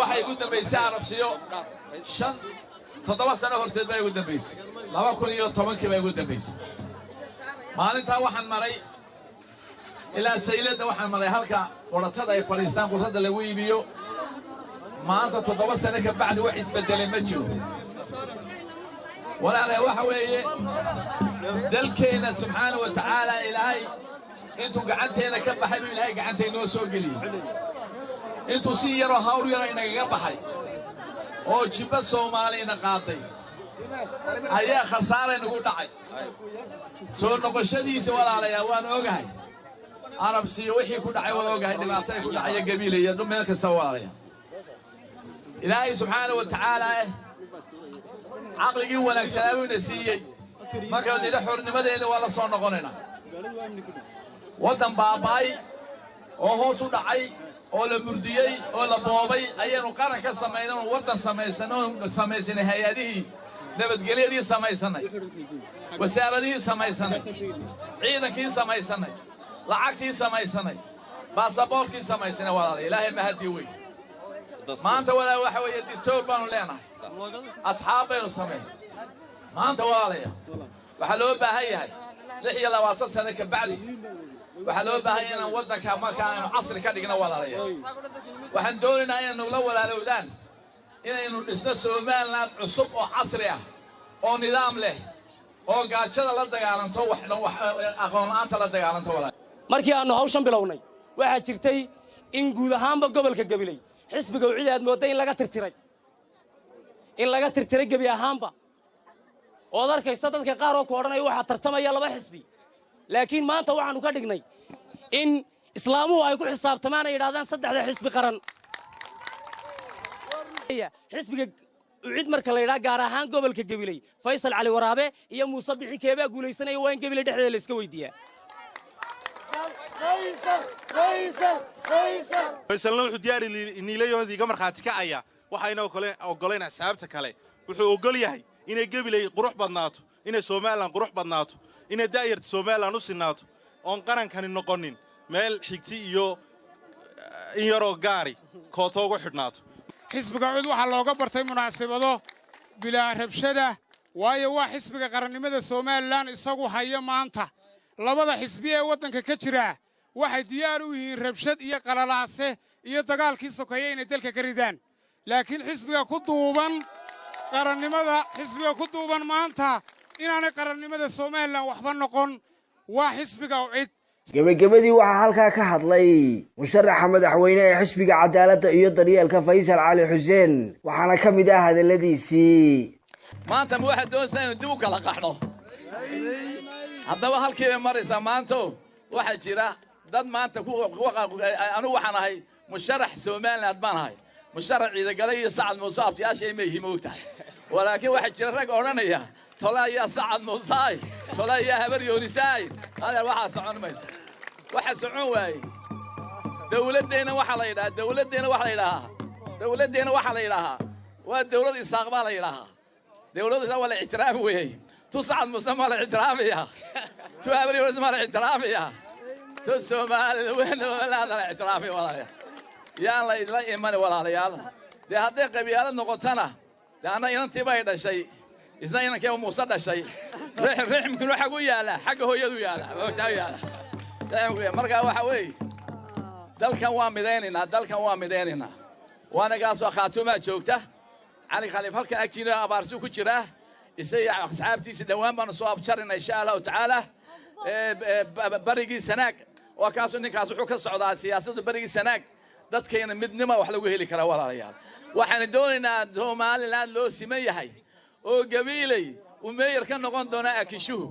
waxay ugu dambaysay arabsiyo shan 7 sano horteed bay ugu dambaysay 2010 bay ugu dambaysay maalinta waxaan maray ilaa saylada waxaan maray halka waratada ay fariistaan qurada lagu iibiyo maanta 7 sano ka bacdi wax isbedelay ma jiro walaalahay waxa weeye dalkeena subxaanahu wa ta'ala ilaahay intuu gacanteena ka baxay ilaahay gacanteena noo soo geliyay intuu si yaro hawl yaro inaga baxay oo jiba Soomaaliina qaaday ayaa khasaare nagu dhacay soo noqoshadiisa walaalayaal waan ogahay arabsiyo wixii ku dhacay waan ogahay dhibaatada ku dhacay gabiil iyo meel kasta walaalayaal ilaahay subxaanahu wa ta'ala aqligii wanaagsan ayuu nasiiyay marka ila xornimadeena waa la soo noqonayna wadan baabay oo hoos u dhacay oo la murdiyay oo la boobay ayaynu qaran ka sameeyay wadan sameeyay hay'adihii nabadgelyadii sameeysanay wasaaradihii sameeysanay ciidankii sameeysanay lacagtii sameeysanay baasaboorkii sameeysanay walaal ilaahay ma hadii way maanta walaal waxa weeye distoor baanu leenahay asxaabaynu sameeysan maanta walaalayaal waxa loo baahan yahay 26 sano ka bacdi waxa loo baahan yahay in wadanka markaan casri ka dhigno walaalayaal waxaan doonaynaa inaynu la walaalowdaan inaynu dhisno Soomaaliland cusub oo casri ah oo nidaam leh oo gaajada la dagaalanto wax aqoon la'aanta la dagaalanto walaal markii aanu hawshan bilownay waxa jirtay in guud ahaanba gobolka Gabiley xisbiga uu ciidaad mooday in laga tirtiray gabi ahaanba oo darkaysta dadka qaar oo ku oranay waxa tartamaya laba xisbi laakiin maanta waxaanu ka dhignay in islaamuhu ay ku xisaabtamaan ay yiraahdaan saddexda xisbi qaran xisbiga cid marka la yiraahdo gaar ahaan gobolka Gabiley Faysal Cali Waraabe iyo Muuse Bixi Keeba guuleysanay waa in Gabiley dhexdeeda la iska weydiiyaa Faysal wuxuu diyaar niilayoodii ga marxaati ka aya waxayna ogoleyn asxaabta kale wuxuu ogol yahay inay Gabiley qurux badnaato inay Soomaaliland qurux badnaato inay daayirta Soomaaliland u sinaato oon qarankani noqonin meel xigti iyo in yaro gaari kootoogu xidhnaato xisbiga cid waxa looga bartay munaasabado bilaa rabshada waayo waa xisbiga qarannimada Soomaaliland isagu hayo maanta labada xisbi ee wadanka ka jira waxay diyaar u yihiin rabshad iyo qalalaase iyo dagaalkii sokeeyay inay dalka ka ridaan laakiin xisbiga ku duuban maanta inaanay qarannimada Soomaaliland waxba noqon waa xisbiga cid gabagabadii waxaa halkaa ka hadlay musharaxa madaxweyne ee xisbiga cadaaladda iyo daryeelka Faysal Cali Xuseen waxaana ka mid ah hadaladiisii maanta waxa doonaysaa in dib u kala qaxno haddaba halkii maraysa maanta waxa jira dad maanta anu waxaan ahay musharax Soomaaliland baan ahay musharax ciidagalay iyo Sacad Muuse abtiyaashay ma yihiin ولكن واحد جرّك أورانيا طلع يا سعد موسى طلع يا هبر يونساي هذا واحد سعون ماشي واحد سعون واي دولتنا وحلا يلها دولتنا وحلا يلها دولتنا وحلا يلها والدولة استقبال يلها دولة ولا اعتراف وهي تصعد مسلم ولا اعتراف يا تهبر يونس ولا اعتراف يا تسمع وين ولا هذا اعتراف ولا يا الله لا إيمان ولا يا الله ده هذا قبيلة نقطنا أنا ينتبه إلى شيء إذا أنا كيف مصدق شيء رحم كل واحد ويا لا حقه هو يدو يا لا يا لا مرقا وحوي دل كان وامديننا دل كان وامديننا وأنا قاص خاتمة شوكته علي خليفة هل كان أكتينا أبارسو كتيره يسيع أصحابتي سدوام أنا صواب شرنا إن شاء الله تعالى بريجي سناك وكاسو نكاسو حكى السعودية سياسة بريجي سناك dadkayna midnimo wax lagu heli kara walaalayaal waxaan doonaynaa Soomaaliland loo siman yahay oo Gabiley u meeyar ka noqon doona akishuhu